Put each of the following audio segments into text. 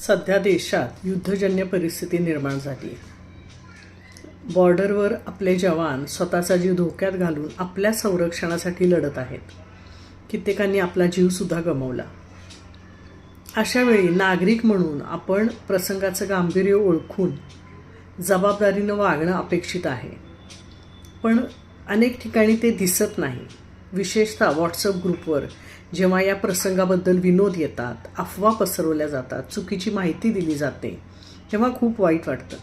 सध्या देशात युद्धजन्य परिस्थिती निर्माण झाली आहे. बॉर्डरवर आपले जवान स्वतःचा जीव धोक्यात घालून आपल्या संरक्षणासाठी लढत आहेत. कित्येकांनी आपला जीवसुद्धा गमावला. अशावेळी नागरिक म्हणून आपण प्रसंगाचं गांभीर्य ओळखून जबाबदारीनं वागणं अपेक्षित आहे. पण अनेक ठिकाणी ते दिसत नाही. विशेषतः व्हॉट्सअप ग्रुपवर जेव्हा या प्रसंगाबद्दल विनोद येतात, अफवा पसरवल्या जातात, चुकीची माहिती दिली जाते, तेव्हा खूप वाईट वाटतं.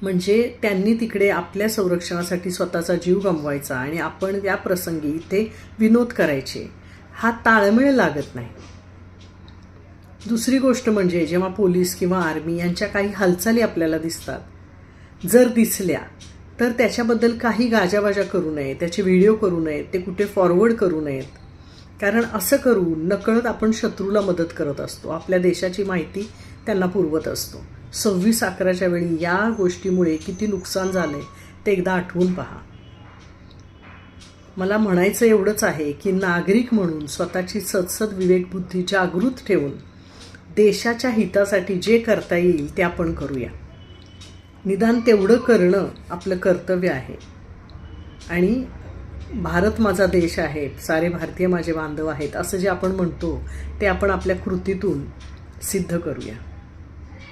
म्हणजे त्यांनी तिकडे आपल्या संरक्षणासाठी स्वतःचा जीव गमवायचा आणि आपण या प्रसंगी इथे विनोद करायचे, हा ताळमेळ लागत नाही. दुसरी गोष्ट म्हणजे जेव्हा पोलीस किंवा आर्मी यांच्या काही हालचाली आपल्याला दिसतात, जर दिसल्या तर त्याच्याबद्दल काही गाजावाजा करू नये, त्याचे व्हिडिओ करू नयेत, ते कुठे फॉरवर्ड करू नयेत. कारण असं करून नकळत आपण शत्रूला मदत करत असतो, आपल्या देशाची माहिती त्यांना पुरवत असतो. 26/11च्या वेळी या गोष्टीमुळे किती नुकसान झालंय ते एकदा आठवून पहा. मला म्हणायचं एवढंच आहे की नागरिक म्हणून स्वतःची सदसद विवेकबुद्धी जागृत ठेवून देशाच्या हितासाठी जे करता येईल ते आपण करूया. निदान तेवढं करणं आपलं कर्तव्य आहे. आणि भारत माझा देश आहे, सारे भारतीय माझे बांधव आहेत, असं जे आपण म्हणतो ते आपण आपल्या कृतीतून सिद्ध करूया.